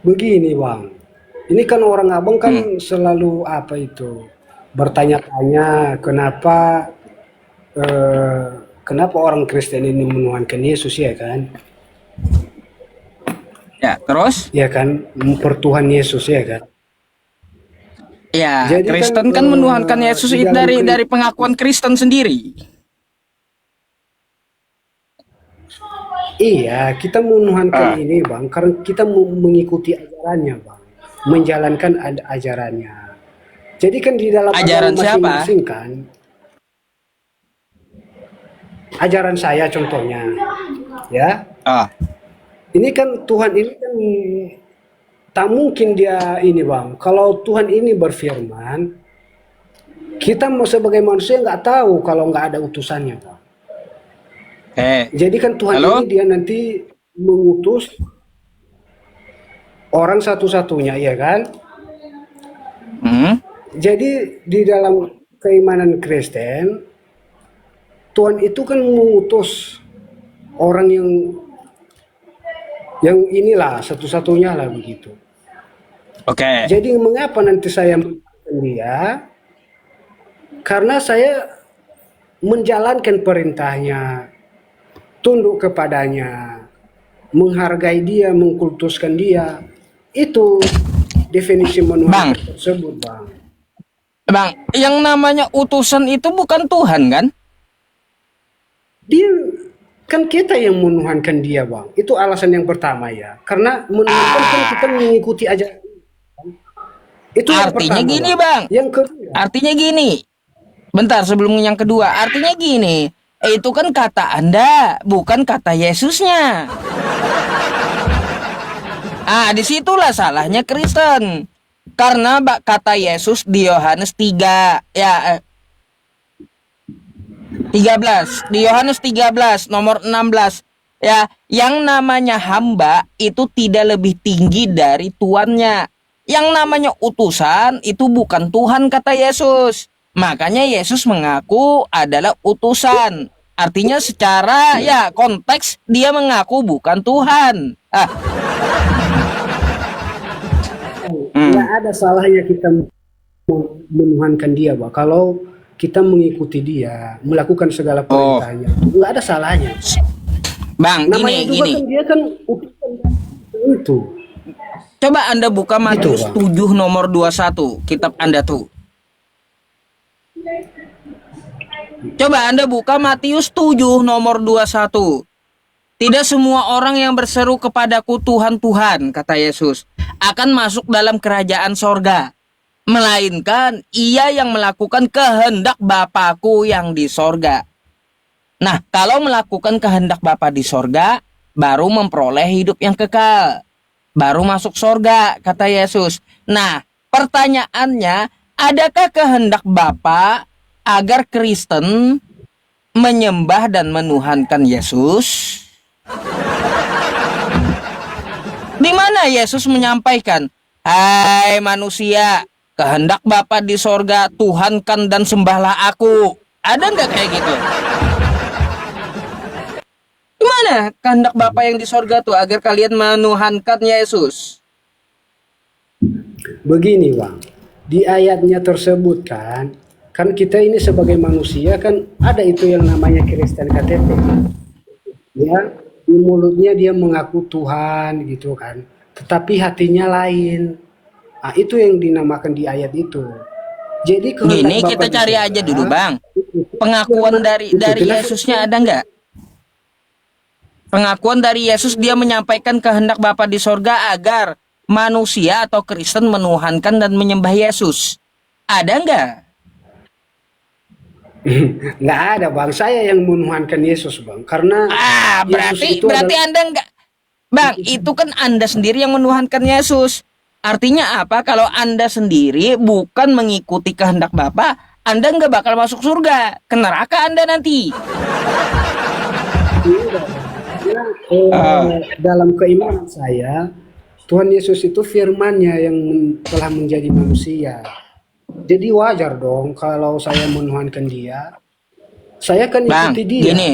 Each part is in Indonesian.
Begini Bang, ini kan orang abang Hmm. kan selalu apa itu bertanya-tanya eh, kenapa orang Kristen ini menuhankan Yesus ya kan? Ya, terus? Ya kan, mempertuhan Yesus ya kan? Ya, Jadi kan Kristen kan menuhankan Yesus di itu dalam dari pengakuan Kristen sendiri. iya kita menuhankan Ah, ini Bang karena kita mengikuti ajarannya Bang, menjalankan ajarannya. Jadi kan di dalam agama ajaran siapa? masing-masing kan, ajaran saya contohnya, ya. Ah, Ini kan Tuhan ini kan tak mungkin dia ini bang. Kalau Tuhan ini berfirman, kita mau sebagai manusia nggak tahu kalau nggak ada utusannya bang. Jadi kan Tuhan ini lalu? dia nanti mengutus orang satu-satunya, ya kan? Hmm, Jadi di dalam keimanan Kristen, Tuhan itu kan mengutus orang yang inilah satu-satunya lah begitu. oke. Jadi mengapa nanti saya mengatakan dia? Karena saya menjalankan perintahnya, tunduk kepadanya, menghargai dia, mengkultuskan dia. Itu definisi Bang, menuhankan tersebut, Bang. Bang, yang namanya utusan itu bukan Tuhan kan? Dia kan kita yang menuhankan dia, Bang. Itu alasan yang pertama ya. Karena menuhankan kan kita Ah, mengikuti aja. Itu yang artinya pertama, gini, Bang. Bang. Yang kedua, Artinya gini. Bentar sebelum yang kedua, artinya gini. Itu kan kata Anda, bukan kata Yesusnya. Ah, disitulah salahnya Kristen. Karena kata Yesus di Yohanes 3, ya 13, di Yohanes 13 nomor 16, ya, yang namanya hamba itu tidak lebih tinggi dari tuannya. Yang namanya utusan itu bukan Tuhan kata Yesus. Makanya Yesus mengaku adalah utusan. Artinya secara ya konteks dia mengaku bukan Tuhan. nggak Hmm. ada salahnya kita menuhankan dia, Bang. Kalau kita mengikuti dia, melakukan segala Oh, perintahnya, nggak ada salahnya. Bang, Namanya gini juga gini. kan dia kan utusan itu, Coba Anda buka gitu, Matius Bang. 7 nomor 21, kitab Anda tuh. Coba Anda buka Matius 7 nomor 21. Tidak semua orang yang berseru kepadaku Tuhan, Tuhan, kata Yesus, akan masuk dalam kerajaan sorga. Melainkan ia yang melakukan kehendak Bapakku yang di sorga. Nah, kalau melakukan kehendak Bapa di sorga, baru memperoleh hidup yang kekal. Baru masuk sorga, kata Yesus. Nah, pertanyaannya, adakah kehendak Bapa agar Kristen menyembah dan menuhankan Yesus? Di mana Yesus menyampaikan, hai manusia, kehendak Bapa di sorga, Tuhankan dan sembahlah aku. Ada nggak kayak gitu? Gimana kehendak Bapa yang di sorga tuh agar kalian menuhankan Yesus? Begini, Bang. Di ayatnya tersebut kan kita ini sebagai manusia kan ada itu yang namanya Kristen KTP. Ya, di mulutnya dia mengaku Tuhan gitu kan, tetapi hatinya lain. Nah, itu yang dinamakan di ayat itu. Jadi kehendak Gini Bapa kita di cari aja dulu surga bang. itu Pengakuan firman, dari ikutilah Yesusnya firman. ada nggak? Pengakuan dari Yesus dia menyampaikan kehendak Bapa di sorga agar manusia atau Kristen menuhankan dan menyembah Yesus. Ada nggak? Nggak ada bang, saya yang menuhankan Yesus bang, karena Ah, Yesus berarti itu berarti adalah Anda nggak, Bang, itu kan Anda sendiri yang menuhankan Yesus. Artinya apa? Kalau Anda sendiri bukan mengikuti kehendak Bapa, Anda nggak bakal masuk surga. Ke neraka Anda nanti. karena, Ah, dalam keimanan saya Tuhan Yesus itu firman-Nya yang telah menjadi manusia. Jadi wajar dong kalau saya menuhankan Dia, saya kan Bang, ikuti Dia. gini,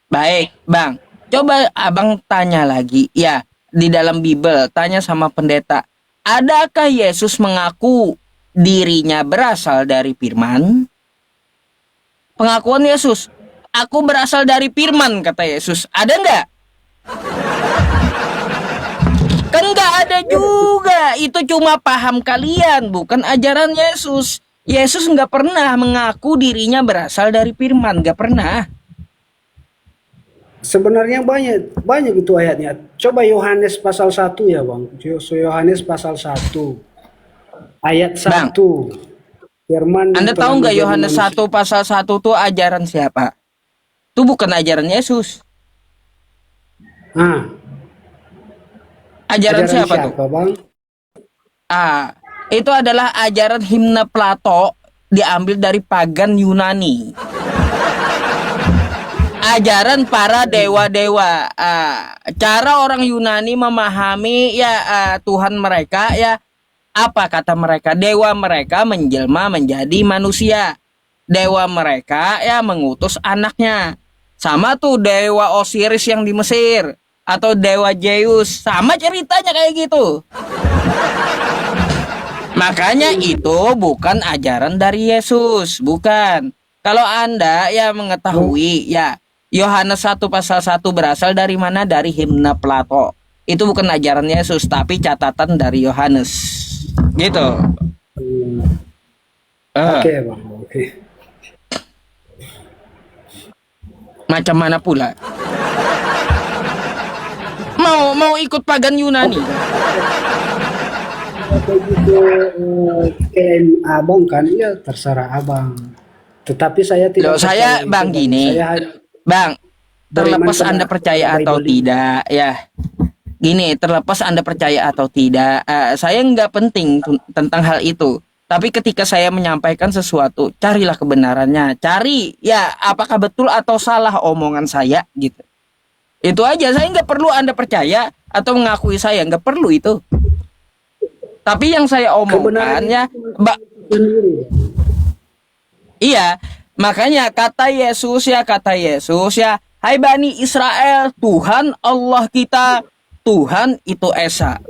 baik, Bang. Coba Abang tanya lagi, ya. di dalam Bible, tanya sama pendeta, adakah Yesus mengaku dirinya berasal dari firman? Pengakuan Yesus, aku berasal dari firman, kata Yesus. Ada nggak? Kan nggak ada juga. Itu cuma paham kalian, bukan ajaran Yesus. Yesus nggak pernah mengaku dirinya berasal dari firman, nggak pernah. Sebenarnya banyak itu ayatnya. Coba Yohanes pasal 1 ya Bang. Yohanes pasal 1 ayat Bang, 1. Firman yang Anda telah tahu nggak menjadi Yohanes manusia. 1 pasal 1 tuh ajaran siapa? Itu bukan ajaran Yesus. Ah, Ajaran ajaran siapa tuh? Bang? Itu adalah ajaran himne Plato, diambil dari pagan Yunani. Ajaran para dewa-dewa. Cara orang Yunani memahami Tuhan mereka, apa kata mereka? Dewa mereka menjelma menjadi manusia. Dewa mereka mengutus anaknya. Sama tuh dewa Osiris yang di Mesir atau dewa Zeus, sama ceritanya kayak gitu. Makanya itu bukan ajaran dari Yesus, bukan. Kalau Anda mengetahui Yohanes 1 pasal 1 berasal dari mana? Dari himne Plato. Itu bukan ajaran Yesus, tapi catatan dari Yohanes. Gitu. Oke Bang, oke. Macam mana pula? Mau ikut pagan Yunani? Begitu klaim abang kan, ya terserah abang. Tetapi saya tidak Loh, saya percaya Bang itu, gini. Saya Bang, terlepas beriman Anda percaya pada atau Bible itu. tidak, gini, terlepas Anda percaya atau tidak, saya nggak penting tentang hal itu. Tapi ketika saya menyampaikan sesuatu, carilah kebenarannya. Cari, apakah betul atau salah omongan saya, gitu. Itu aja, saya nggak perlu Anda percaya atau mengakui saya, nggak perlu itu. Tapi yang saya omongkan Sendiri. iya, makanya kata Yesus, hai Bani Israel, Tuhan Allah kita, Tuhan itu Esa.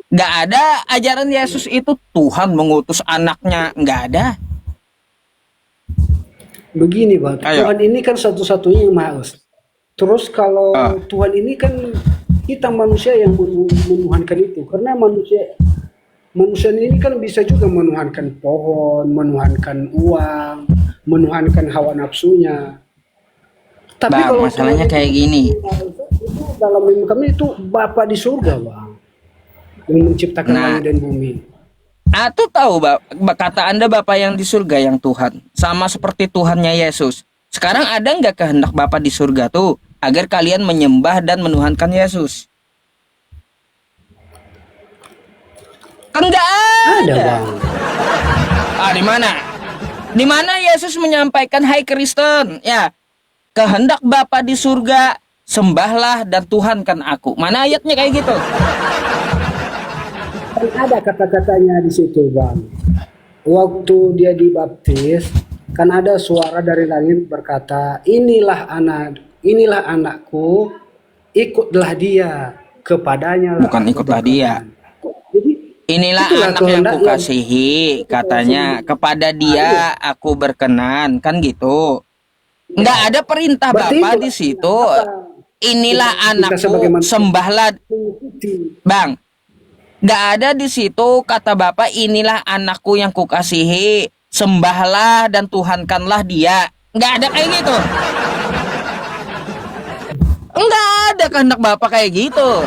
Nggak ada ajaran Yesus itu Tuhan mengutus anaknya, nggak ada. Begini Bang, Ayo. Tuhan ini kan satu-satunya yang Maha Esa. Terus kalau Tuhan ini kan kita manusia yang menuhankan itu, karena manusia ini kan bisa juga menuhankan pohon, menuhankan uang, menuhankan hawa nafsunya. Tapi Bang, kalau masalahnya Tuhan kayak gini. itu dalam ilmu kami itu Bapa di surga Bang, yang menciptakan langit dan bumi. Tuh tahu kata Anda Bapa yang di surga yang Tuhan, sama seperti Tuhannya Yesus. Sekarang ada nggak kehendak Bapa di surga tuh agar kalian menyembah dan menuhankan Yesus? Kan nggak Ada ada. Bang. Di mana? Di mana Yesus menyampaikan, hai Kristen, kehendak Bapa di surga, sembahlah dan tuhankan aku. Mana ayatnya kayak gitu? Kan ada kata-katanya di situ Bang. Waktu dia dibaptis, kan ada suara dari langit berkata, inilah anakku, ikutlah dia, kepadanya. Bukan ikutlah dia. Jadi Inilah itulah anak yang kehendak kukasihi, katanya, kepada dia aku berkenan, kan gitu. Nggak ada perintah Berarti Bapa itu di situ. Inilah kita sebagai anakku, manusia sembahlah, mengikuti. Bang. Nggak ada di situ kata Bapa, inilah anakku yang kukasihi, sembahlah dan tuhankanlah dia. Nggak ada kayak gitu. Nggak ada kehendak Bapa kayak gitu.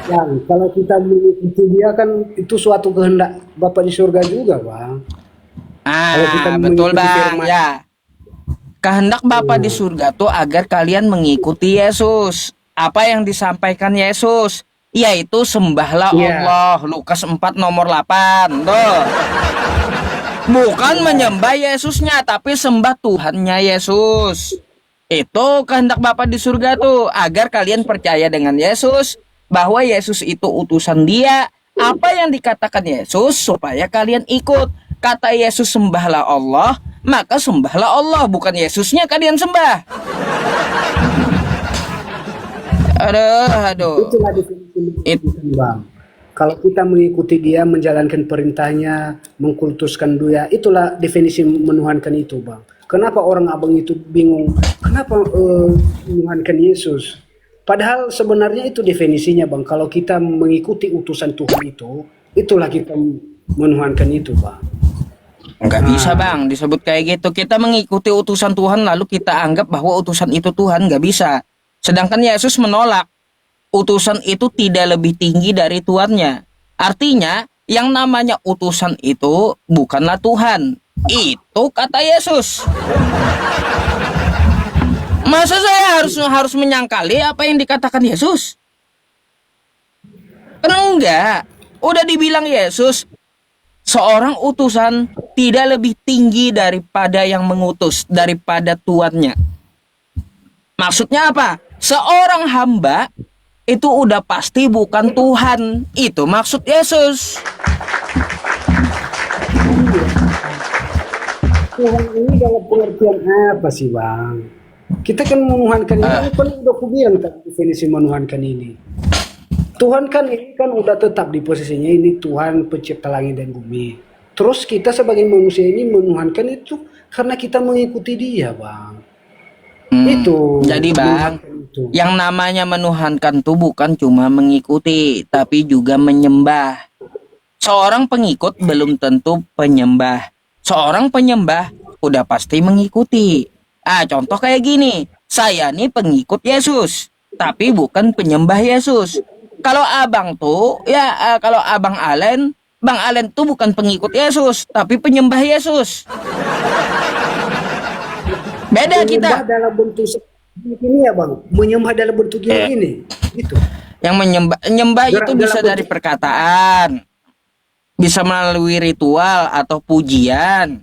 Yang kalau kita mengikuti dia kan itu suatu kehendak Bapa di surga juga Bang. Kalau kita Betul mengikuti Bang, firman. Kehendak Bapa di surga tuh agar kalian mengikuti Yesus. Apa yang disampaikan Yesus? Yaitu sembahlah Allah. Lukas 4 nomor 8. Tuh. Bukan menyembah Yesusnya, tapi sembah Tuhannya Yesus. Itu kehendak Bapa di surga tuh, agar kalian percaya dengan Yesus, bahwa Yesus itu utusan Dia. Apa yang dikatakan Yesus supaya kalian ikut. Kata Yesus sembahlah Allah, maka sembahlah Allah, bukan Yesusnya kalian sembah. Aduh. Itulah definisi It, mengikuti Bang. Kalau kita mengikuti dia, menjalankan perintahnya, mengkultuskan dia, itulah definisi menuhankan itu Bang. Kenapa orang abang itu bingung? Kenapa menuhankan Yesus? Padahal sebenarnya itu definisinya Bang. Kalau kita mengikuti utusan Tuhan itu, itulah kita menuhankan itu Bang. nggak bisa Nah, bang disebut kayak gitu. Kita mengikuti utusan Tuhan lalu kita anggap bahwa utusan itu Tuhan, nggak bisa. Sedangkan Yesus menolak. Utusan itu tidak lebih tinggi dari tuannya. Artinya, yang namanya utusan itu bukanlah Tuhan. Itu kata Yesus. Masa saya harus menyangkali apa yang dikatakan Yesus? Kan enggak. Udah dibilang Yesus, seorang utusan tidak lebih tinggi daripada yang mengutus, daripada tuannya. Maksudnya apa? Seorang hamba itu udah pasti bukan Tuhan. Itu maksud Yesus. Tuhan ini dalam pengertian apa sih Bang? Kita kan menuhankan ini, kan udah aku bilang tadi definisi menuhankan ini. Tuhan kan ini kan udah tetap di posisinya ini Tuhan pencipta langit dan bumi. Terus kita sebagai manusia ini menuhankan itu karena kita mengikuti dia Bang. Itu Jadi bang, menuhankan itu. yang namanya menuhankan tuh bukan cuma mengikuti, tapi juga menyembah. Seorang pengikut belum tentu penyembah. Seorang penyembah udah pasti mengikuti. Contoh kayak gini, saya nih pengikut Yesus, tapi bukan penyembah Yesus. Kalau abang tuh, kalau Bang Alen tuh bukan pengikut Yesus, tapi penyembah Yesus. Beda Menyembah kita. dalam bentuk ini ya Bang. Menyembah dalam bentuk ini. Itu. Yang menyembah itu Dalam bisa dari bentuk perkataan, bisa melalui ritual atau pujian.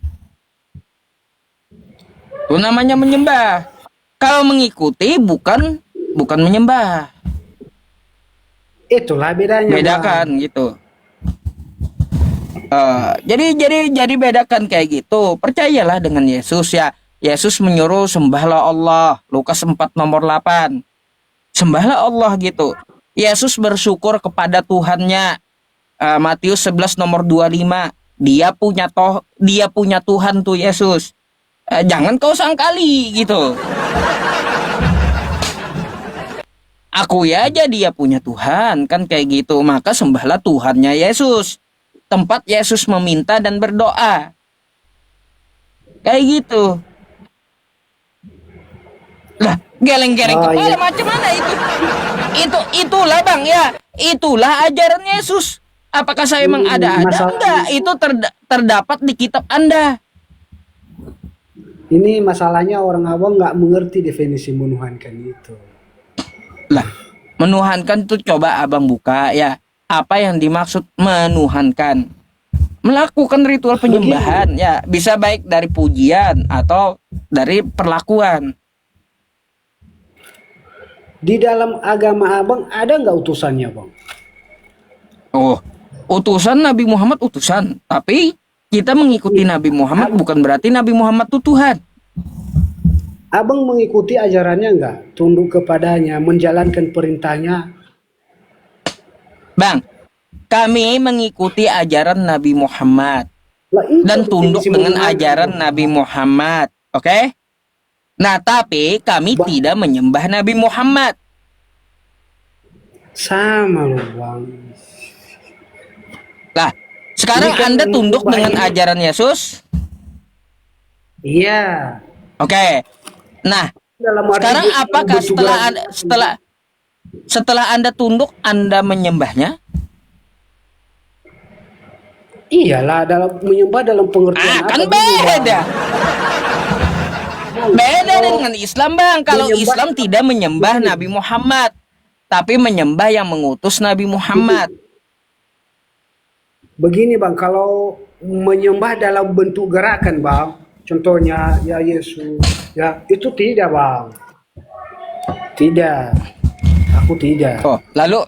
Itu namanya menyembah. Kalau mengikuti bukan menyembah. itulah bedanya Bang. Bedakan gitu. Jadi bedakan kayak gitu. Percayalah dengan Yesus ya. Yesus menyuruh sembahlah Allah. Lukas 4 nomor 8. Sembahlah Allah gitu. Yesus bersyukur kepada Tuhannya. Matius 11 nomor 25. Dia punya Tuhan tuh Yesus. Jangan kau sangkali gitu. Akui aja dia punya Tuhan kan kayak gitu. Maka sembahlah Tuhannya Yesus. Tempat Yesus meminta dan berdoa. Kayak gitu. Lah, geleng-geleng Oh, kepala iya. macam mana itu? Itulah Bang ya. Itulah ajaran Yesus. Apakah saya emang ada-ada? Masalah Enggak, itu terdapat di kitab Anda. ini masalahnya orang abang nggak mengerti definisi menuhankan itu. Lah, menuhankan tuh coba Abang buka ya. Apa yang dimaksud menuhankan? Melakukan ritual penyembahan ya, bisa baik dari pujian atau dari perlakuan. Di dalam agama abang ada nggak utusannya Bang? Oh, utusan Nabi Muhammad utusan, tapi kita mengikuti Nabi Muhammad bukan berarti Nabi Muhammad itu Tuhan. Abang mengikuti ajarannya nggak? Tunduk kepadanya, menjalankan perintahnya. Bang, kami mengikuti ajaran Nabi Muhammad Lah, itu dan tunduk definisi dengan menuhankan, ajaran Bang. Nabi Muhammad, oke? Nah, tapi kami Bang, tidak menyembah Nabi Muhammad. sama loh Bang. Lah, sekarang Ini kan Anda tunduk menyembah dengan ini. ajaran Yesus? Iya. Oke. Nah, Dalam arti sekarang apakah bentuk setelah Anda tunduk, Anda menyembahnya? iyalah dalam menyembah dalam pengertian Kan apa dulu, Bang? beda. Beda dengan Islam, Bang. Kalau Menyembah- Islam tidak menyembah Nabi Muhammad, tapi menyembah yang mengutus Nabi Muhammad. Begini Bang, kalau menyembah dalam bentuk gerakan Bang, contohnya ya Yesus, ya itu tidak Bang. Tidak. Aku tidak. Oh, lalu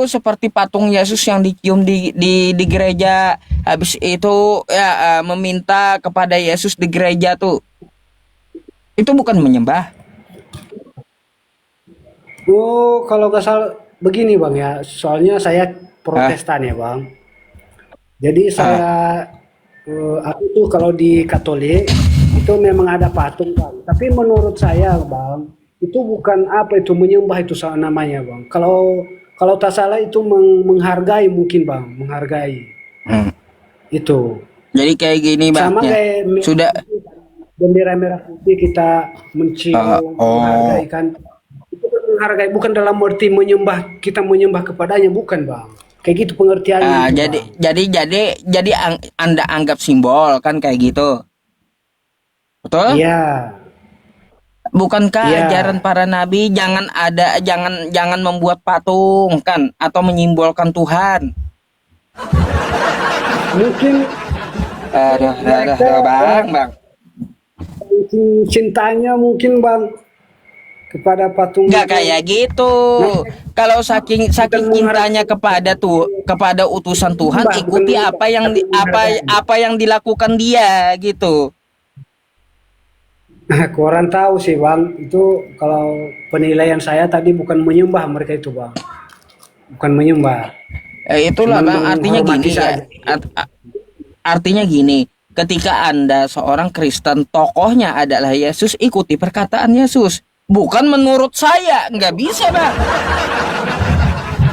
seperti patung Yesus yang dicium di gereja, habis itu ya meminta kepada Yesus di gereja tuh. Itu bukan menyembah. Oh, kalau nggak salah begini Bang ya, soalnya saya Ah, Protestan ya Bang. Jadi ah, aku tuh kalau di Katolik itu memang ada patung Bang. Tapi menurut saya Bang, itu bukan apa itu menyembah itu namanya Bang. Kalau kalau tak salah itu menghargai mungkin Bang, menghargai hmm. itu. Jadi kayak gini bang Sama ya. kayak Sudah. bendera merah putih kita mencium, Oh. menghargai kan. Itu kan menghargai bukan dalam arti menyembah, kita menyembah kepadanya bukan Bang. Kayak gitu pengertiannya Ah, itu jadi Bang. Anda anggap simbol kan kayak gitu. Betul? Iya, Bukankah iya. ajaran para nabi jangan membuat patung kan atau menyimbolkan Tuhan? Mungkin mereka Aduh, bang, bang. mungkin cintanya mungkin Bang kepada patung Nggak itu. kayak gitu. Namanya Kalau saking bukan saking cintanya menghargai, kepada utusan Tuhan, menyembah, bukan ikuti menyembah, tapi apa menghargai. apa yang dilakukan dia gitu. Nah, kurang tahu sih Bang, itu kalau penilaian saya tadi bukan menyembah mereka itu Bang, bukan menyembah, Itulah cuman bang, artinya menghormati gini ya. saja. Artinya gini, ketika Anda seorang Kristen, tokohnya adalah Yesus, ikuti perkataan Yesus. Bukan menurut saya, nggak bisa bang.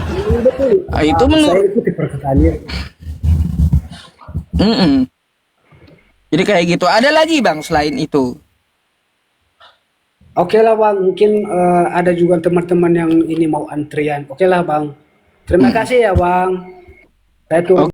Ini betul, Itu Bang. Saya menurut. ikuti perkataannya. Mm-mm. Jadi kayak gitu. Ada lagi bang selain itu. Oke lah Bang, mungkin ada juga teman-teman yang ini mau antrian. Oke lah Bang, terima Mm. kasih ya Bang. Saya turun.